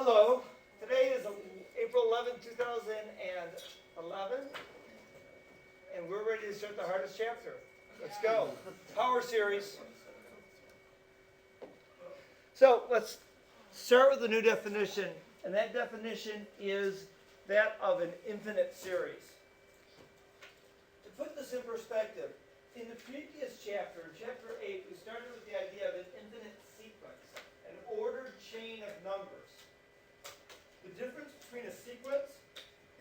Hello, today is April 11th, 2011, and we're ready to start the hardest chapter. Let's go. Power series. So let's start with a new definition, and that definition is that of an infinite series. To put this in perspective, in the previous chapter, in chapter 8, we started with the idea of an infinite sequence, an ordered chain of numbers. The difference between a sequence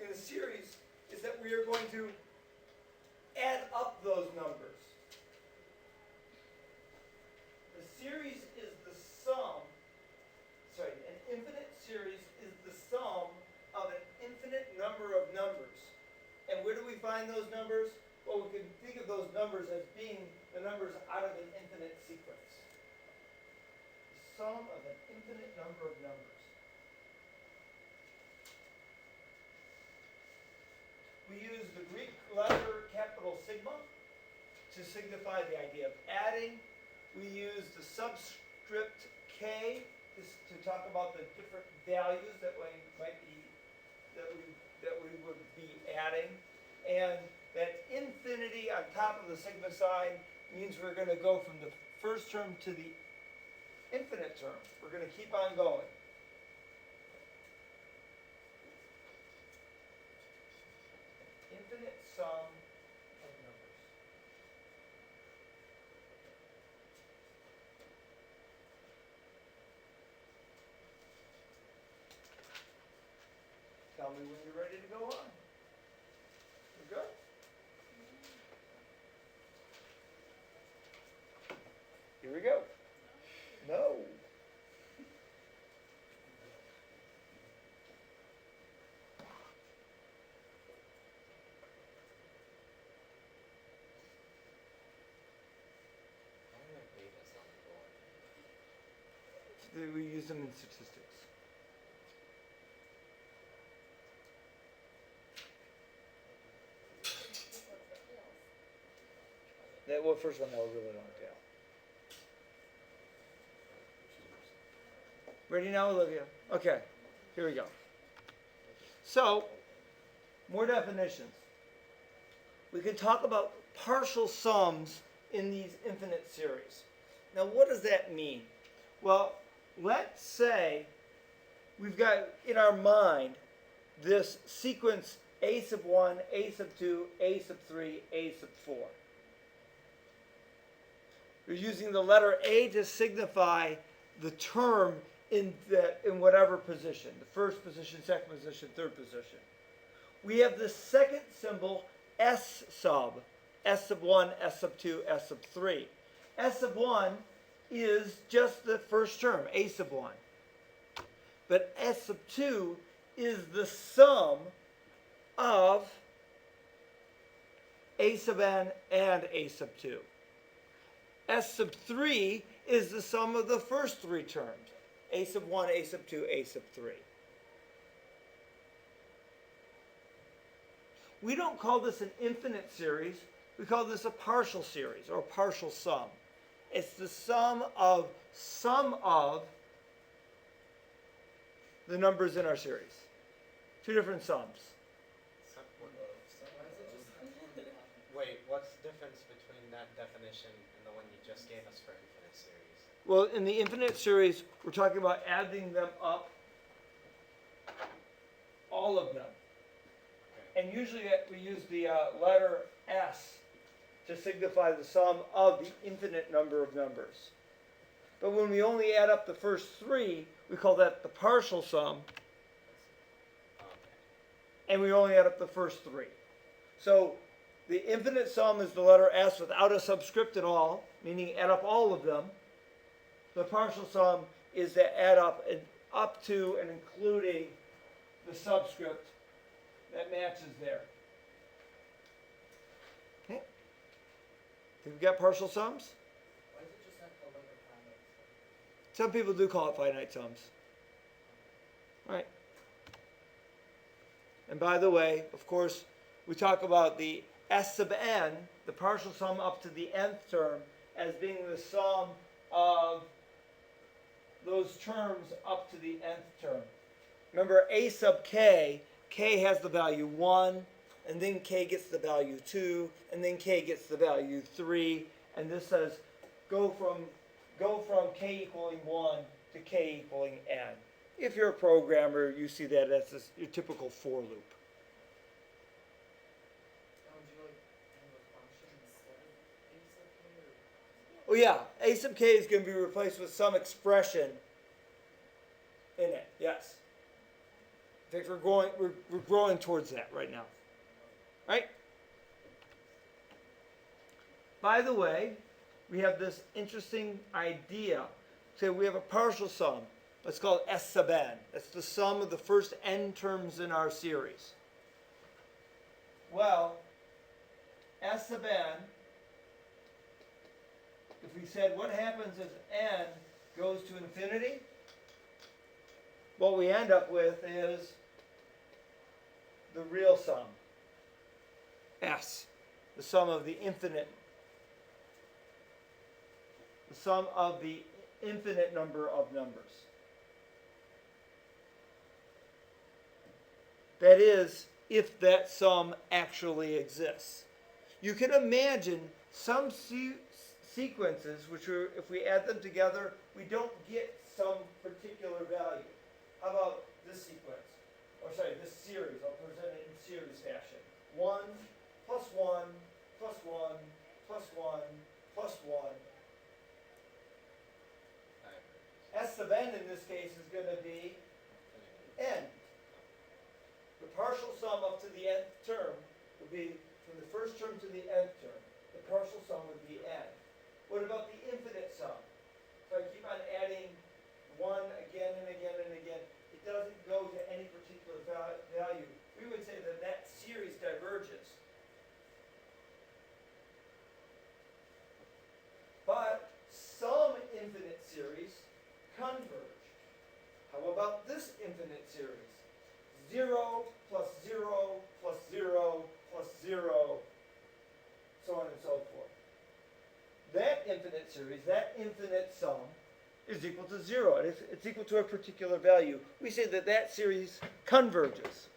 and a series is that we are going to add up those numbers. The series is the sum, an infinite series is the sum of an infinite number of numbers. And where do we find those numbers? Well, we can think of those numbers as being the numbers out of an infinite sequence. The sum of an infinite number of numbers. We use the Greek letter capital sigma to signify the idea of adding. We use the subscript k to talk about the different values that we would be adding. And that infinity on top of the sigma sign means we're going to go from the first term to the infinite term. We're going to keep on going. Infinite sum of numbers. Tell me when you're ready to go on. We're good? Here we go. No. We use them in statistics. First one that was really long tail. Ready now, Olivia? Okay, here we go. So, more definitions. We can talk about partial sums in these infinite series. Now, what does that mean? Well, let's say we've got in our mind this sequence a sub 1, a sub 2, a sub 3, a sub 4. We're using the letter A to signify the term in whatever position, the first position, second position, third position. We have the second symbol S sub 1, S sub 2, S sub 3. S sub 1 is just the first term, a sub 1. But S sub 2 is the sum of a sub n and a sub 2. S sub 3 is the sum of the first three terms, a sub 1, a sub 2, a sub 3. We don't call this an infinite series. We call this a partial series or a partial sum. It's the sum of the numbers in our series. Two different sums. Wait, what's the difference between that definition and the one you just gave us for infinite series? Well, in the infinite series, we're talking about adding them up, all of them. Okay. And usually we use the letter S to signify the sum of the infinite number of numbers. But when we only add up the first three, we call that the partial sum, and we only add up the first three. So the infinite sum is the letter S without a subscript at all, meaning add up all of them. The partial sum is to add up to and including the subscript that matches there. Okay. Think we got partial sums? Why is it just not called like a finite sum? Some people do call it finite sums. All right. And by the way, of course, we talk about the S sub n, the partial sum up to the nth term, as being the sum of those terms up to the nth term. remember a sub k, k has the value 1, and then k gets the value 2, and then k gets the value 3, and this says go from k equaling 1 to k equaling n. If you're a programmer, you see that as your typical for loop. Now, would you like have a function instead of a sub k or? Oh yeah, a sub k is going to be replaced with some expression in it. Yes. In fact, we're growing towards that right now. Right? By the way, we have this interesting idea. Say we have a partial sum. Let's call it S sub n. That's the sum of the first n terms in our series. Well, S sub n, if we said what happens as n goes to infinity, what we end up with is the real sum, S, the sum of the infinite number of numbers. That is, if that sum actually exists. You can imagine some sequences which are, if we add them together, we don't get some particular value. How about this sequence? Or sorry, this series. I'll present it in series fashion. 1 plus 1 plus 1 plus 1 plus 1. S sub n in this case is going to be n. The partial sum up to the nth term would be from the first term to the nth term. The partial sum would be n. What about the infinite sum? So I keep on adding 1 again and again and again. It doesn't go to any particular value. We would say that that series diverges. But some infinite series converge. How about this infinite series? 0 plus 0 plus 0 plus 0, so on and so forth. That infinite series, that infinite sum, is equal to 0. It's equal to a particular value. We say that that series converges.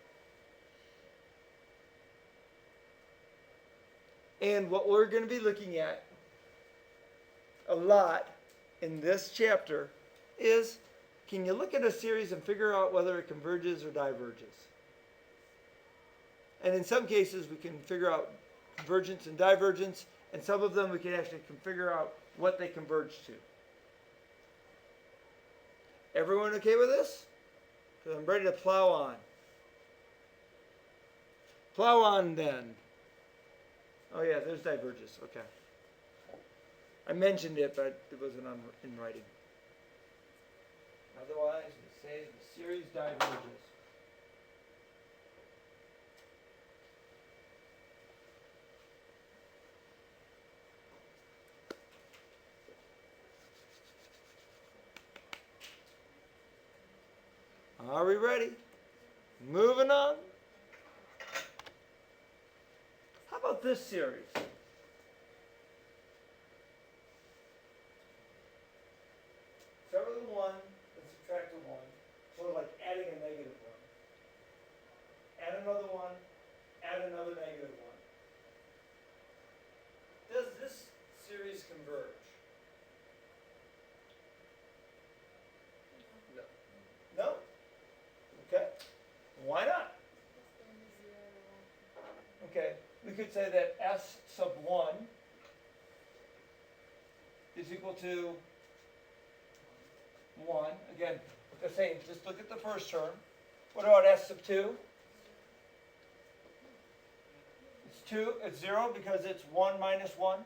And what we're going to be looking at a lot in this chapter is, can you look at a series and figure out whether it converges or diverges? And in some cases, we can figure out convergence and divergence, and some of them we can actually figure out what they converge to. Everyone okay with this? Because I'm ready to plow on. Plow on then. Oh yeah, there's diverges. Okay. I mentioned it, but it wasn't in writing. Otherwise, we say the series diverges. Are we ready? Moving on. How about this series? Start with a 1 and subtract a 1. Sort of like adding a negative 1. Add another 1, add another negative 1. Does this series converge? No. No? Okay. Why not? Okay. We could say that S sub 1 is equal to 1. Again, the same. Just look at the first term. What about S sub 2? It's 2. It's 0 because it's 1 minus 1.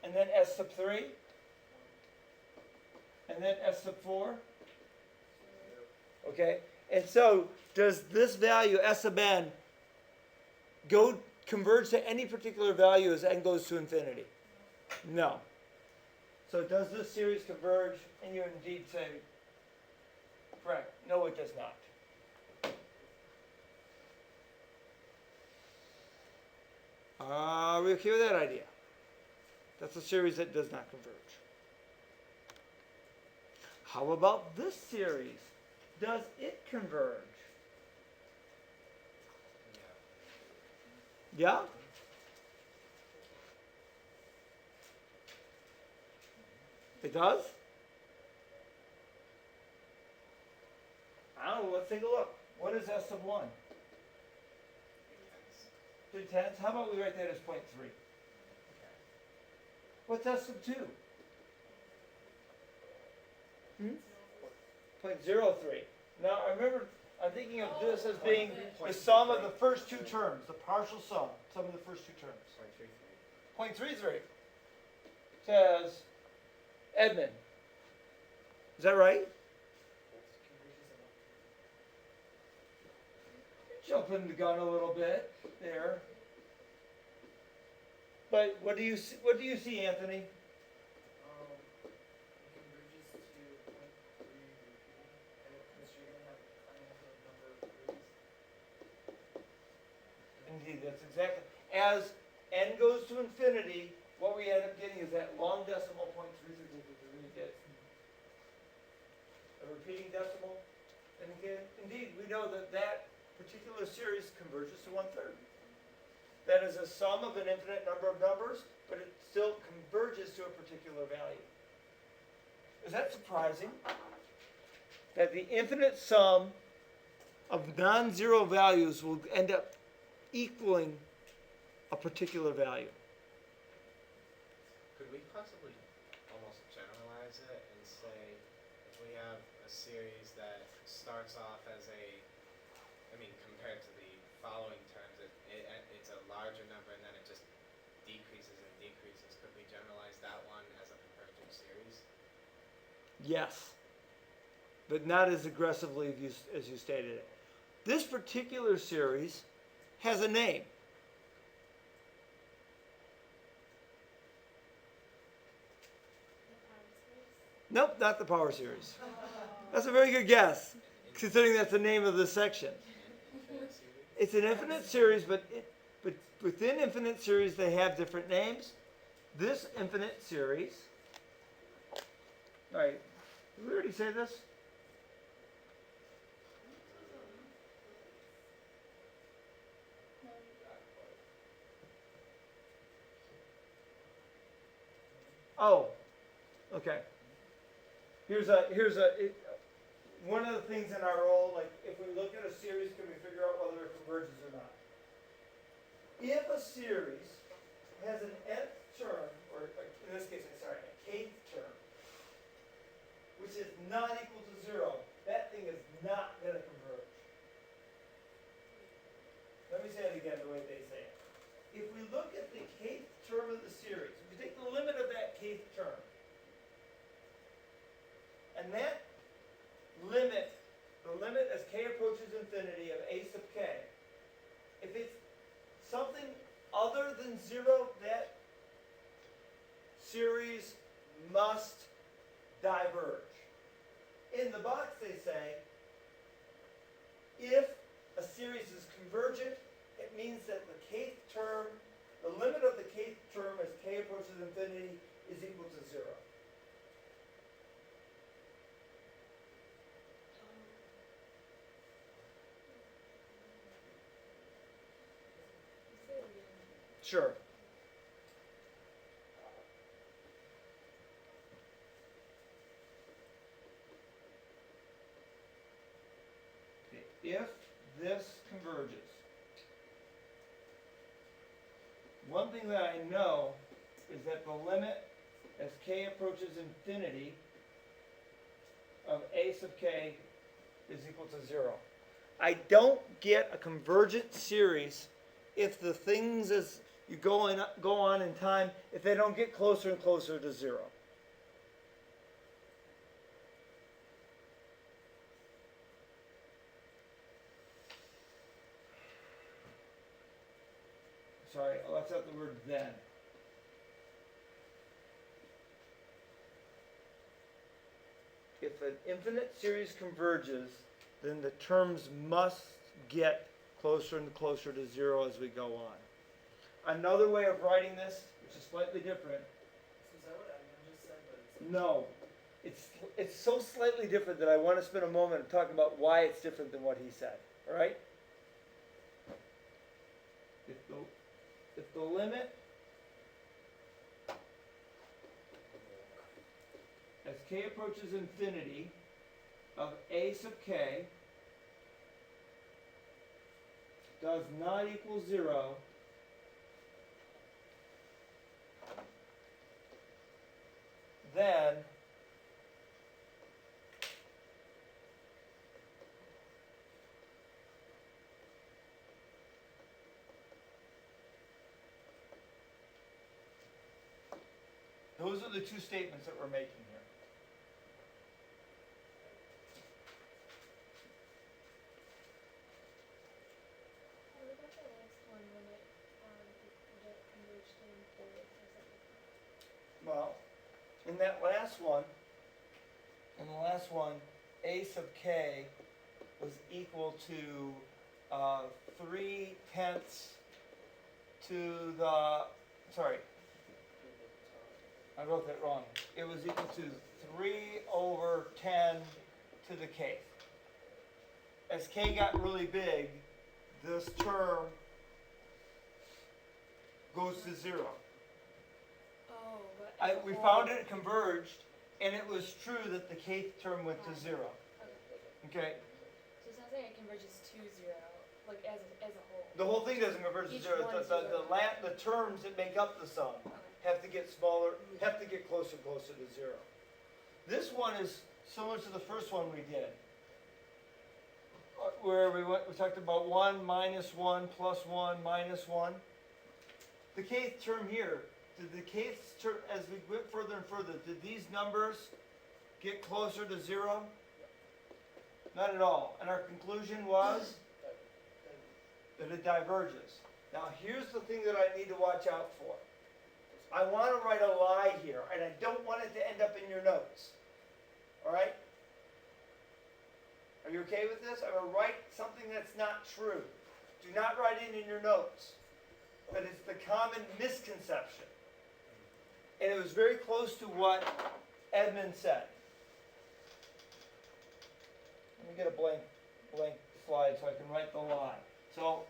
And then S sub 3. And then S sub 4. Okay? And so, does this value, S sub n, converge to any particular value as n goes to infinity? No. So does this series converge? And you indeed say, correct. No, it does not. Are we okay with that idea? That's a series that does not converge. How about this series? Does it converge? Yeah. Yeah? It does? I don't know, let's take a look. What is S sub 1? Three 3 tenths? How about we write that as 0.3? What's S sub 2? 0.03. Now, I remember, I'm thinking of this as being the sum of the first two terms, the partial sum of the first two terms. 0.33 says Edmund. Is that right? Jumping the gun a little bit there. But what do you see, Anthony? It converges to 0.3 repeating, and because you're gonna have a finite number of groups. Indeed, that's exactly. As n goes to infinity, what we end up getting is that long decimal 0.33. A repeating decimal. And again, indeed, we know that that particular series converges to 1/3. That is a sum of an infinite number of numbers, but it still converges to a particular value. Is that surprising? That the infinite sum of non-zero values will end up equaling a particular value. Could we possibly almost generalize it and say if we have a series that starts off as compared to the following terms, it's a larger number and then it just decreases and decreases. Could we generalize that one as a convergent series? Yes, but not as aggressively as you stated it. This particular series has a name. Nope, not the power series. That's a very good guess, considering that's the name of this section. Infinite series? It's an infinite series, but within infinite series they have different names. This infinite series. All right, did we already say this? Oh, okay. One of the things in our role, like if we look at a series, can we figure out whether it converges or not? If a series has an nth term, or in this case, a kth term, which is not equal to 0, that thing is not going to converge. Let me say it again the way they say it. If we look at the kth term of the series, if we take the limit of that kth term, and that limit, the limit as k approaches infinity of a sub k, if it's something other than 0, that series must diverge. In the box they say, if a series is convergent, it means that the kth term, the limit of the kth term as k approaches infinity is equal to 0. Sure. If this converges, one thing that I know is that the limit as k approaches infinity of a sub k is equal to 0. I don't get a convergent series if the things as you go on in time, if they don't get closer and closer to 0. Sorry, let's have the word then. If an infinite series converges, then the terms must get closer and closer to 0 as we go on. Another way of writing this, which is slightly different. So is that what Edmund just said, but it's No. it's so slightly different that I want to spend a moment talking about why it's different than what he said. All right? If the limit as k approaches infinity of a sub k does not equal 0, then those are the two statements that we're making here. What about the last one when it get converged to infinity? How does that look? Well, in that last one, a sub k was equal to 3/10 to the, sorry, I wrote that wrong. It was equal to 3/10 to the kth. As k got really big, this term goes to 0. Oh, but as a We whole- found it converged, and it was true that the kth term went to 0. Okay. Okay? So it's not saying it converges to 0, like as a whole. The whole thing doesn't converge to Each 0. one's The, zero. the terms that make up the sum Okay. have to get smaller, have to get closer and closer to 0. This one is similar to the first one we did, where we talked about 1 minus 1 plus 1 minus 1. The kth term here, did the kth term, as we went further and further, did these numbers get closer to 0? Not at all. And our conclusion was that it diverges. Now here's the thing that I need to watch out for. I want to write a lie here, and I don't want it to end up in your notes. All right? Are you okay with this? I'm going to write something that's not true. Do not write it in your notes. But it's the common misconception. And it was very close to what Edmund said. Let me get a blank slide so I can write the lie. So,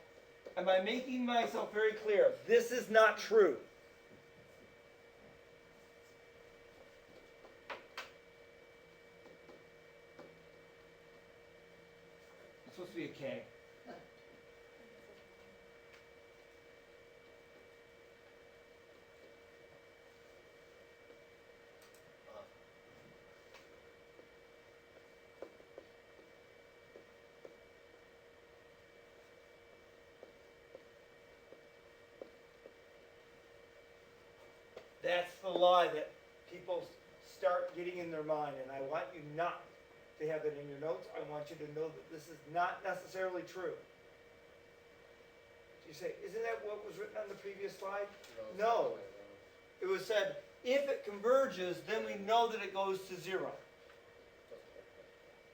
am I making myself very clear? This is not true. It's supposed to be a K. That's the lie that people start getting in their mind, and I want you not to have it in your notes. I want you to know that this is not necessarily true. You say, isn't that what was written on the previous slide? No. It was said, if it converges, then we know that it goes to 0.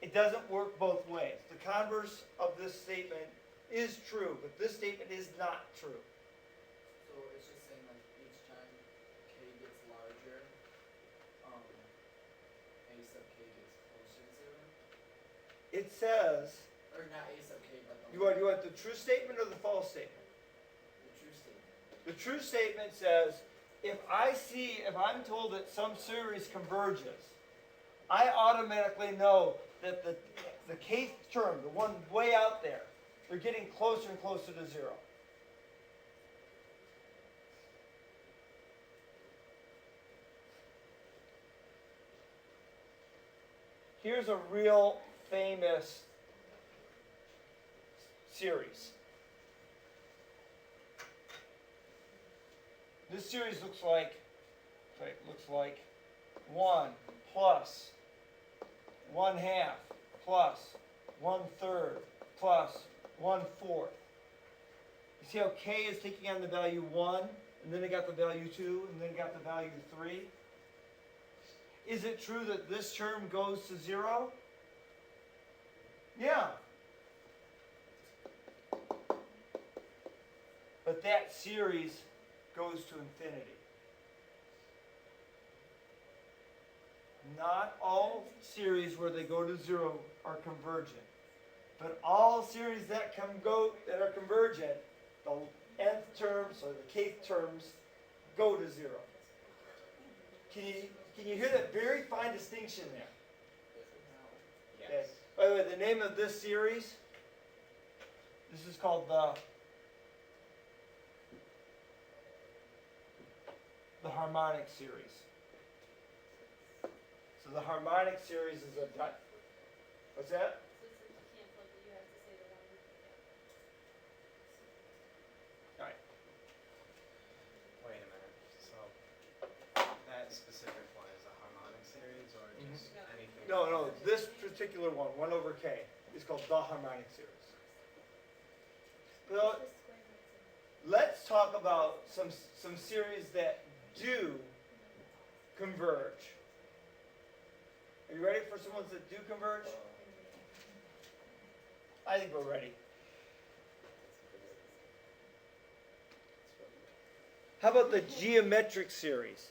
It doesn't work both ways. The converse of this statement is true, but this statement is not true. So it's just saying like each time k gets larger, a sub k gets closer to 0? It says, Or not a sub k, but the you want the true statement or the false statement? the true statement. The true statement says, if I'm told that some series converges, I automatically know that the kth term, the one way out there, they're getting closer and closer to 0. Here's a real famous series. This series looks like 1 plus 1/2 plus 1/3 plus 1/4. You see how k is taking on the value 1, and then it got the value 2, and then it got the value 3? Is it true that this term goes to 0? Yeah. But that series goes to infinity. Not all series where they go to zero are convergent. But all series that are convergent, the nth terms or the kth terms go to zero. Can you hear that very fine distinction there? Okay. Yes. By the way, the name of this series, this is called the harmonic series. So the harmonic series is a what's that? All right. Wait a minute. So that specific one is a harmonic series or just anything? No, this particular one, 1 over k, is called the harmonic series. Well, let's talk about some series that do converge. Are you ready for some ones that do converge? I think we're ready. How about the geometric series?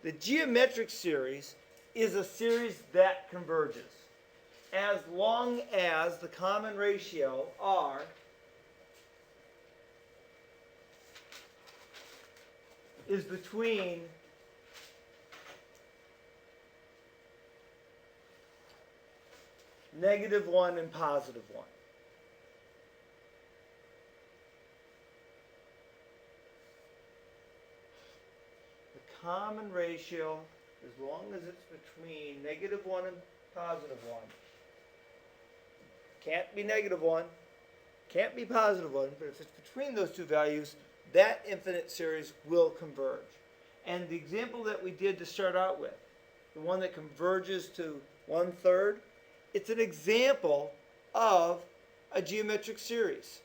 The geometric series is a series that converges as long as the common ratio r is between -1 and +1. The common ratio, as long as it's between -1 and +1, can't be -1, can't be +1, but if it's between those two values, that infinite series will converge. And the example that we did to start out with, the one that converges to 1/3, it's an example of a geometric series.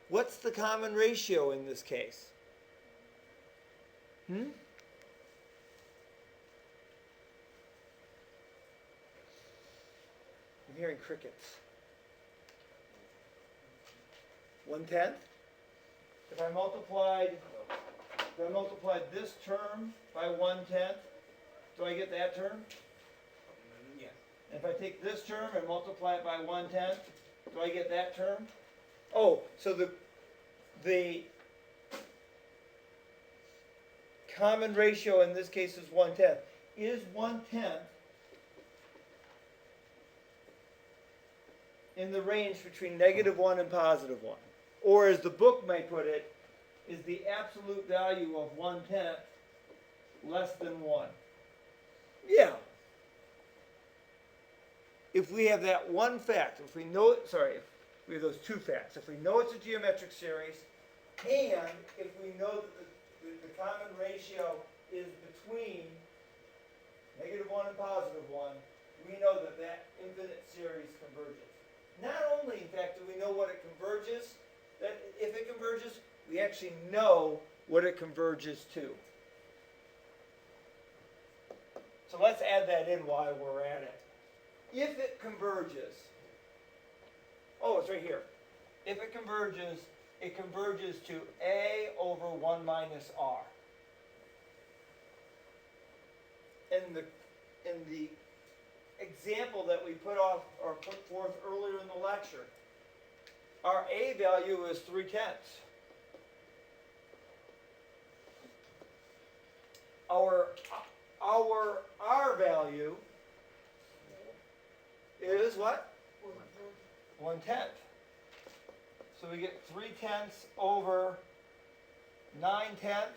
What's the common ratio in this case? I'm hearing crickets. 1/10? If I multiplied this term by 1/10, do I get that term? Yes. And if I take this term and multiply it by 1/10, do I get that term? Oh, so the common ratio in this case is 1/10. Is 1/10 in the range between -1 and +1? Or as the book might put it, is the absolute value of 1/10 less than 1? Yeah. If we have that one fact, if we know, if we have those two facts, if we know it's a geometric series, and if we know that the common ratio is between -1 and +1, we know that that infinite series converges. Not only, in fact, do we know what it converges, that if it converges, we actually know what it converges to. So let's add that in while we're at it. If it converges, oh, it's right here. If it converges to a over 1 minus r. In the example that we put forth earlier in the lecture, our a value is 3/10. Our r value is what? 1/10. So we get 3/10 over 9/10.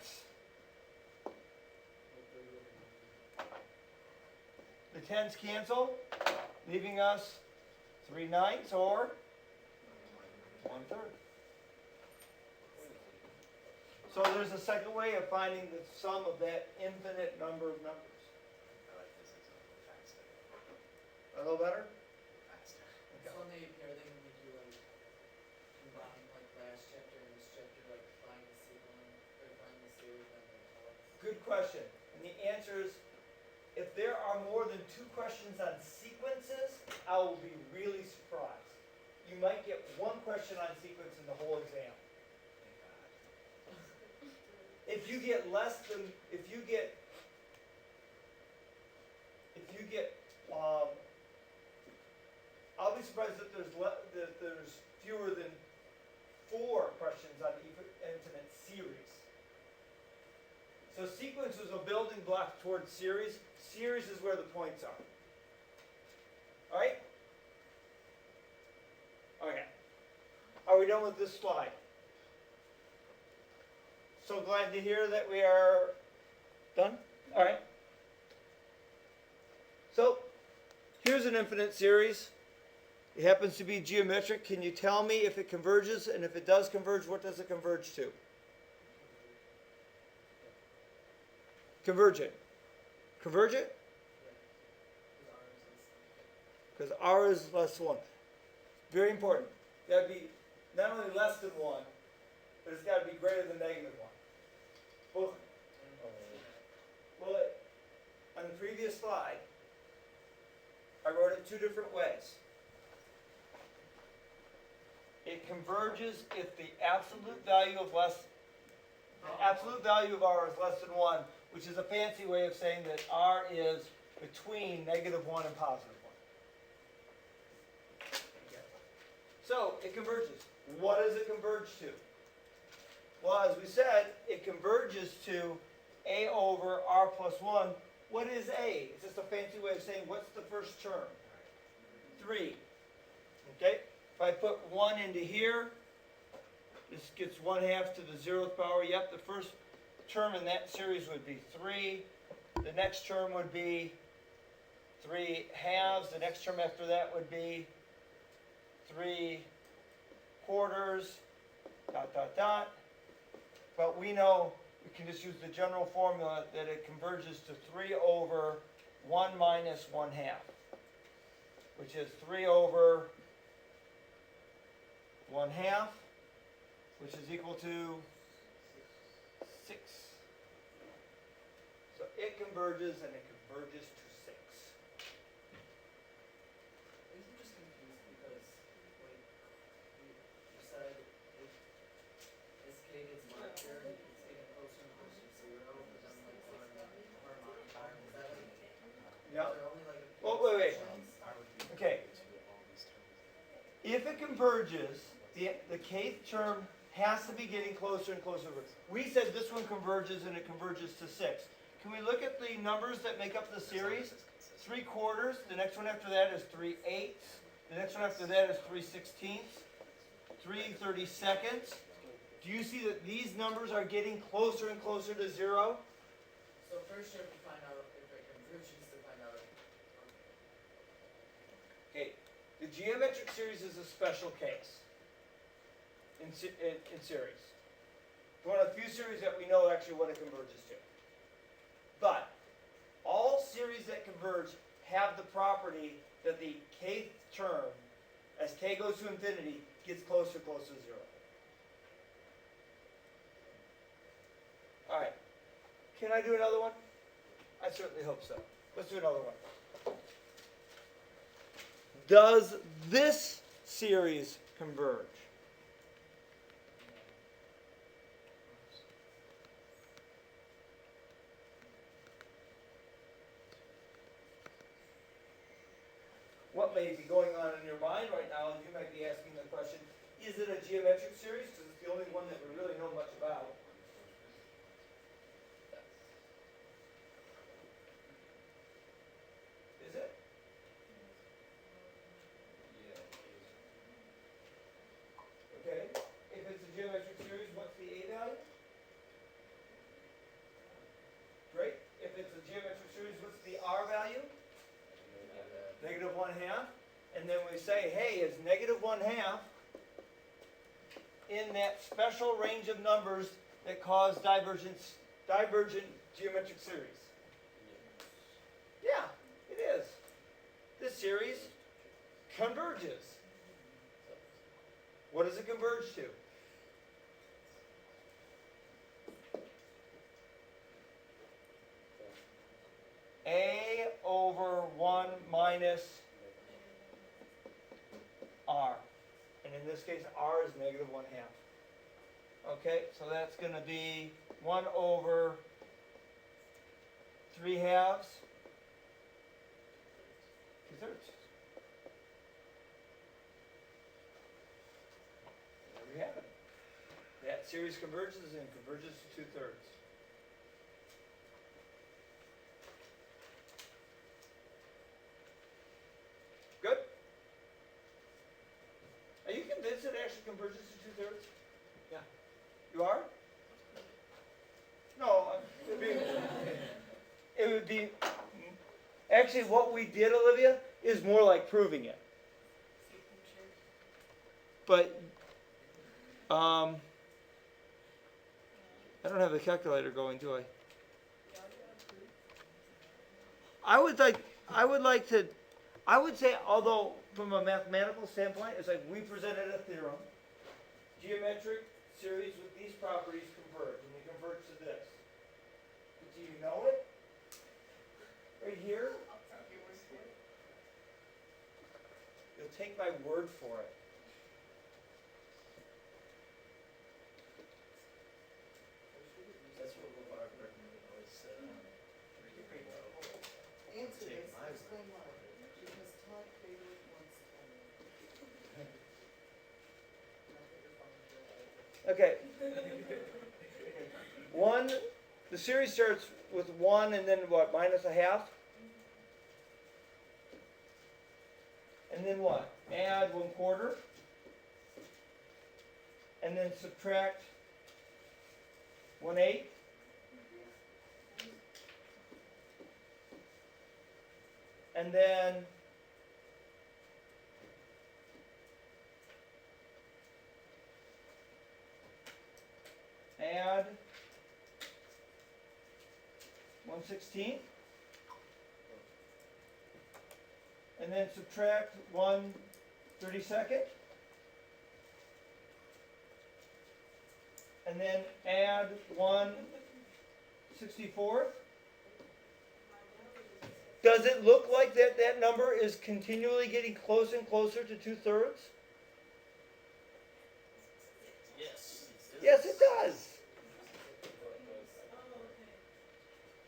The 10s cancel, leaving us 3/9 or 1/3. So there's a second way of finding the sum of that infinite number of numbers. I like this example faster. A little better? Faster. So on the APR thing, we do like combine like last chapter and this chapter, like find the sequence or find the series and then colors. Good question. And the answer is, if there are more than 2 questions on sequences, I will be really surprised. You might get 1 question on sequence in the whole exam. Thank God. If you get be surprised that there's fewer than 4 questions on infinite series. So sequence is a building block towards series. Series is where the points are. Alright? Okay. Are we done with this slide? So glad to hear that we are done. Alright. So, here's an infinite series. It happens to be geometric. Can you tell me if it converges? And if it does converge, what does it converge to? Convergent. Convergent? Because r is less than 1. Very important. Got to be not only less than 1, but it's got to be greater than negative 1. Well, on the previous slide, I wrote it 2 different ways. It converges if the absolute value of r is less than 1, which is a fancy way of saying that r is between negative 1 and positive 1. So it converges. What does it converge to? Well, as we said, it converges to a over r plus 1. What is a? It's just a fancy way of saying what's the first term? 3. Okay? If I put 1 into here, this gets 1/2 to the 0th power. Yep, the first term in that series would be 3. The next term would be 3/2. The next term after that would be 3/4. ... But we know we can just use the general formula that it converges to 3 over 1 minus 1/2, which is 3 over 1/2, which is equal to 6. So it converges, and it converges to 6. I'm just confused because, like, you said if as k gets larger, it's getting closer and closer to 0, but then like our modifier, is that like, Yeah. is there only like a few Well, wait. exceptions? Okay. If it converges, the kth term has to be getting closer and closer. We said this one converges and it converges to 6. Can we look at the numbers that make up the series? 3/4. The next one after that is 3/8. The next one after that is 3/16. 3/32. Do you see that these numbers are getting closer and closer to 0? So first you have to find out if it converges to find out. Okay. The geometric series is a special case in series. One of the few series that we know actually what it converges to. But all series that converge have the property that the kth term, as k goes to infinity, gets closer and closer to 0. Alright. Can I do another one? I certainly hope so. Let's do another one. Does this series converge? What may be going on in your mind right now is you might be asking the question, is it a geometric series? Because it's the only one that we really know much about. Is it? Okay. If it's a geometric series, what's the a value? Great. If it's a geometric series, what's the r value? Negative 1/2. And then we say, hey, is negative 1/2 in that special range of numbers that cause divergent geometric series? Yeah, it is. This series converges. What does it converge to? A over 1 minus r. And in this case, r is negative 1/2. Okay, so that's going to be 1 over 3/2. 2/3. series converges and converges to 2/3. Good? Are you convinced it actually converges to 2/3? Yeah. You are? No, it would be, actually what we did, Olivia, is more like proving it. But, I don't have a calculator going, do I? I would like to, I would say, although from a mathematical standpoint, it's like we presented a theorem. Geometric series with these properties converge, and they converge to this. But do you know it? Right here? You'll take my word for it. That's what LeVar Burton always said. Answer this, explain why. Because Todd Bailey wants to. Okay. One, the series starts with 1 and then what, minus a half? And then what? Add 1/4. And then subtract 1/8. And then add 1/16, and then subtract 1/32, and then add 1/64. Does it look like that number is continually getting closer and closer to 2/3? Yes. Yes, it does.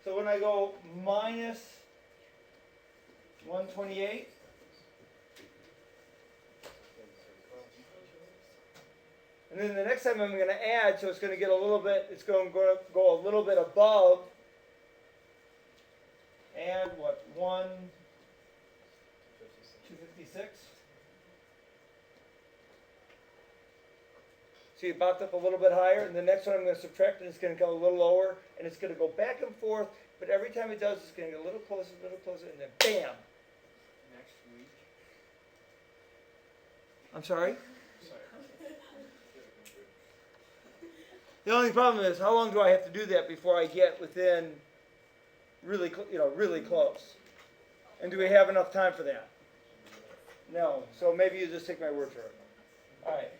So when I go minus 128, and then the next time I'm going to add, so it's going to get a little bit, it's going to go a little bit above, add what, 256? See, it popped up a little bit higher, and the next one I'm going to subtract, and it's going to come a little lower, and it's going to go back and forth, but every time it does, it's going to get a little closer, and then BAM! Next week. I'm sorry? Sorry. The only problem is, how long do I have to do that before I get within really, really close? And do we have enough time for that? No, so maybe you just take my word for it. All right.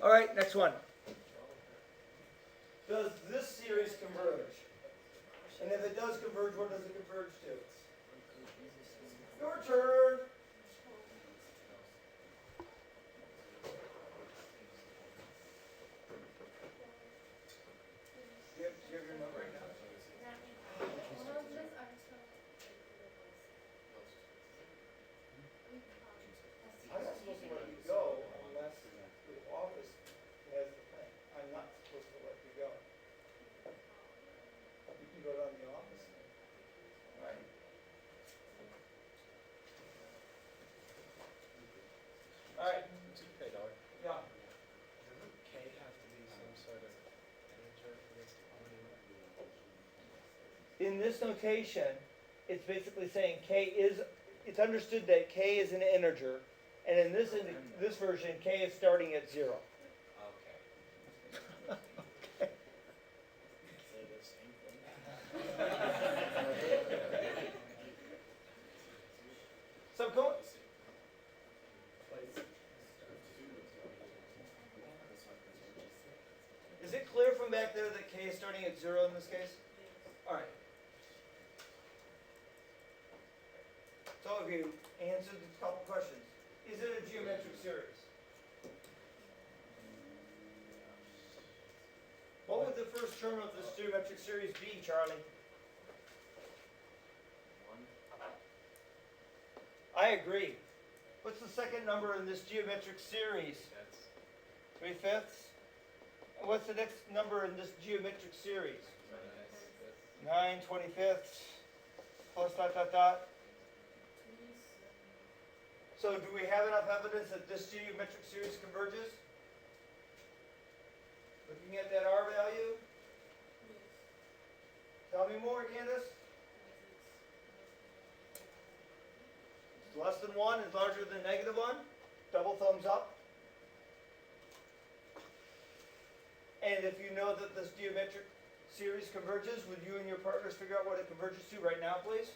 All right, next one. Does this series converge? And if it does converge, what does it converge to? Your turn. Do you have your number right now? I'm not supposed to let you go unless the office has the thing. I'm not supposed to let you go. You can go down to the office. Right? All right. Hey, dog. Yeah. Doesn't K have to be some sort of integer for this to come in? In this notation, it's basically saying it's understood that K is an integer, and in this version, K is starting at 0. Okay. Say the same thing. So go. Is it clear from back there that K is starting at 0 in this case? All right. So have you answered a couple questions? Is it a geometric series? What would the first term of this geometric series be, Charlie? 1. I agree. What's the second number in this geometric series? That's 3/5. What's the next number in this geometric series? 9 25ths plus dot dot dot. So do we have enough evidence that this geometric series converges? Looking at that R value? Tell me more, Candace. It's less than 1 is larger than -1. Double thumbs up. And if you know that this geometric series converges, would you and your partners figure out what it converges to right now, please?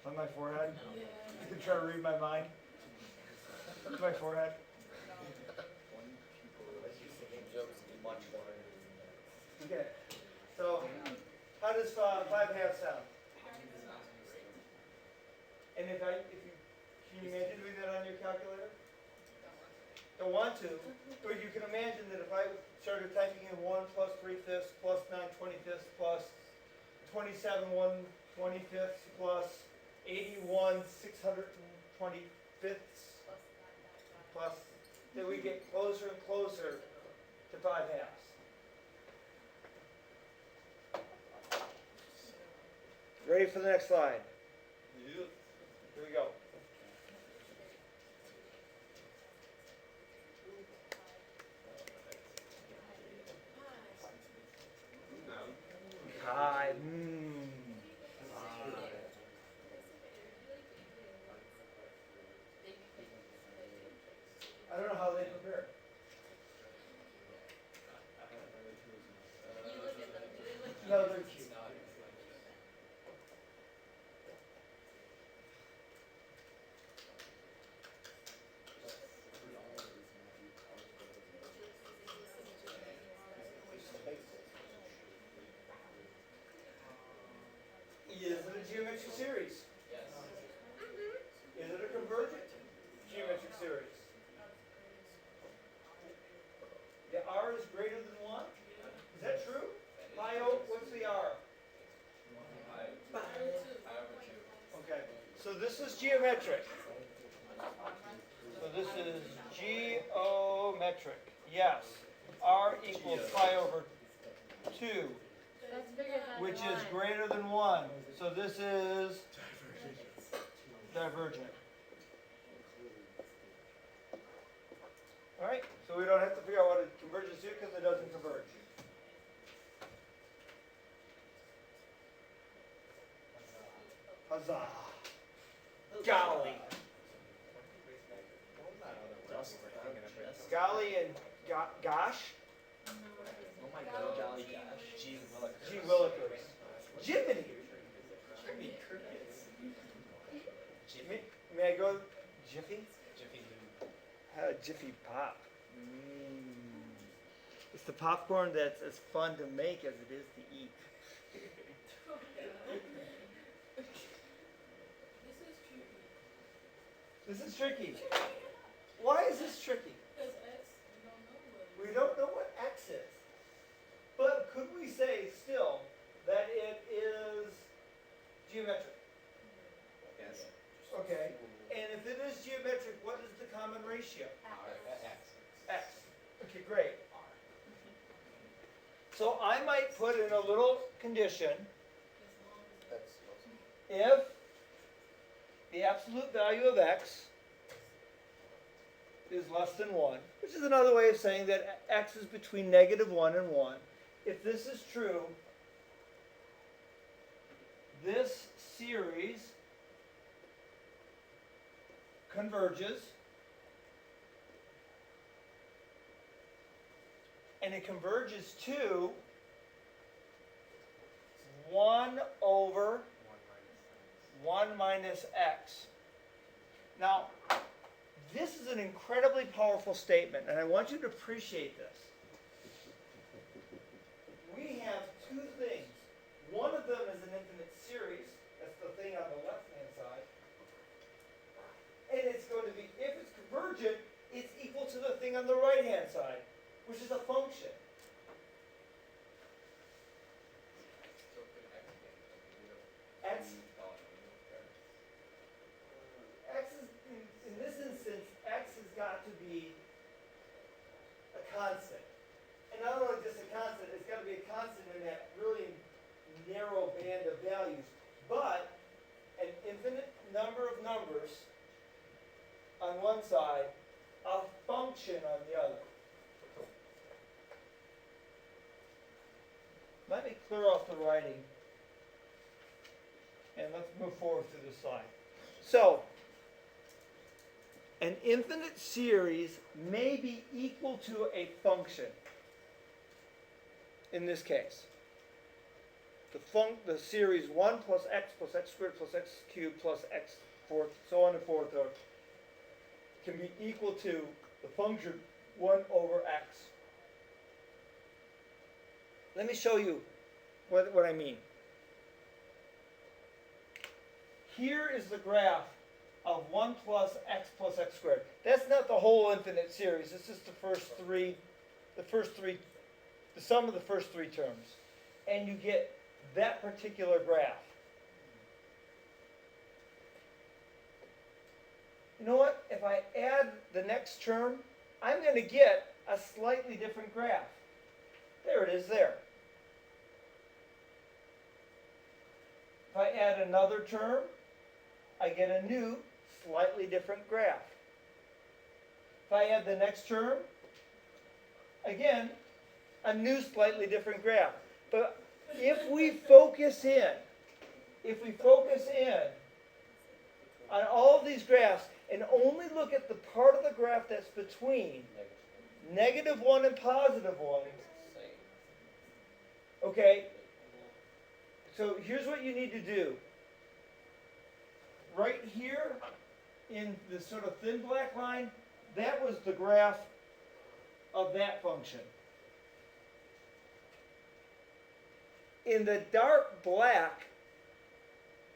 On my forehead? You can try to read my mind. My forehead. Okay. So, how does 5/2 sound? And if you, can you imagine doing that on your calculator? Don't want to, but you can imagine that if I started typing in 1 plus 3/5 plus 9 25ths plus 27 1/25 plus 81 625ths plus, that we get closer and closer to 5/2. Ready for the next slide? Here we go. Hi. I don't know how they compare. No, they're cute. Is it a geometric series? Yes. Is it a convergent geometric series? The R is greater than 1? Is that true? Pi o, what's the R? Okay, so this is geometric. So this is geometric. Yes. R equals pi over 2, That's bigger than which is 1. greater than 1. So this is divergent. All right, so we don't have to figure out what it converges to because it doesn't converge. Huzzah! Golly! Golly and gosh? Oh my god, Jolly Josh. Gee Willikers. Gee willikers. Jiminy! Jimmy Crickets. May I go Jiffy? Jiffy Lube. Jiffy Pop. It's the popcorn that's as fun to make as it is to eat. This is tricky. Why is this tricky? We don't know what X is. But could we say still that it is geometric? Yes. Okay. And if it is geometric, what is the common ratio? X. X. Okay, great. So I might put in a little condition if the absolute value of X is less than 1, which is another way of saying that X is between -1 and 1. If this is true, this series converges, and it converges to 1 over 1 minus X. Now, This is an incredibly powerful statement, and I want you to appreciate this. We have two things. One of them is an infinite series. That's the thing on the left-hand side. And it's going to be, if it's convergent, it's equal to the thing on the right-hand side, which is a function. So could X be X, X is, in this instance, X has got to be a constant. And not only just a constant, it's got to be a constant in that really narrow band of values, but an infinite number of numbers on one side, a function on the other. Let me clear off the writing, and let's move forward to the slide. So, an infinite series may be equal to a function. In this case, the series 1 plus x squared plus x cubed plus x fourth, so on and forth, can be equal to the function 1 over x. Let me show you what I mean. Here is the graph of 1 plus x squared. That's not the whole infinite series. This is the sum of the first three terms. And you get that particular graph. You know what? If I add the next term, I'm going to get a slightly different graph. There it is there. If I add another term, I get a new, slightly different graph. If I add the next term, again, a new, slightly different graph. But if we focus in on all of these graphs and only look at the part of the graph that's between -1 and +1, okay, so here's what you need to do. Right here in this sort of thin black line, that was the graph of that function. In the dark black,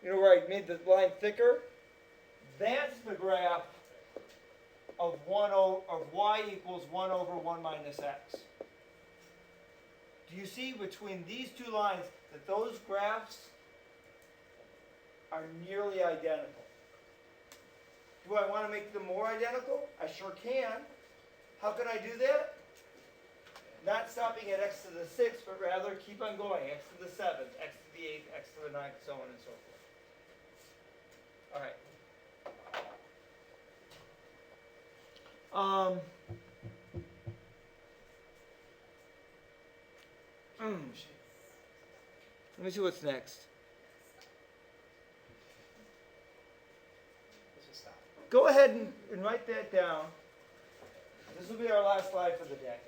you know where I made the line thicker? That's the graph of y equals 1 over 1 minus x. Do you see between these two lines that those graphs are nearly identical? Do I want to make them more identical? I sure can. How can I do that? Not stopping at x to the 6th, but rather keep on going. X to the 7th, x to the 8th, x to the 9th, so on and so forth. All right. Let me see what's next. Let's just stop. Go ahead and write that down. This will be our last slide for the day.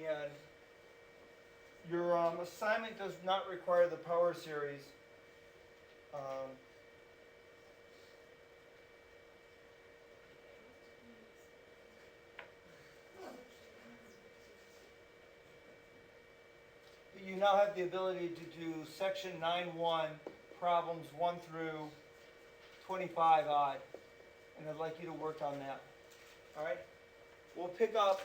And your assignment does not require the power series. You now have the ability to do section 9-1, problems 1 through 25 odd. And I'd like you to work on that. All right? We'll pick up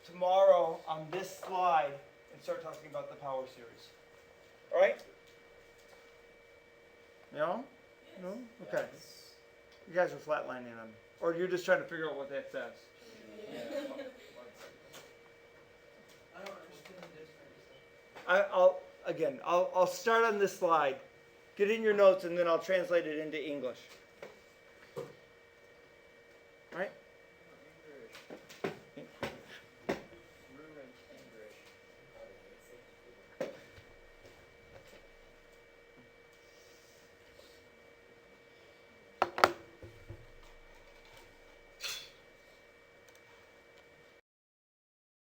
tomorrow on this slide and start talking about the power series. All right? No? No? Okay. You guys are flatlining on me. Or you're just trying to figure out what that says. I don't understand the difference. I'll start on this slide. Get in your notes and then I'll translate it into English. Alright.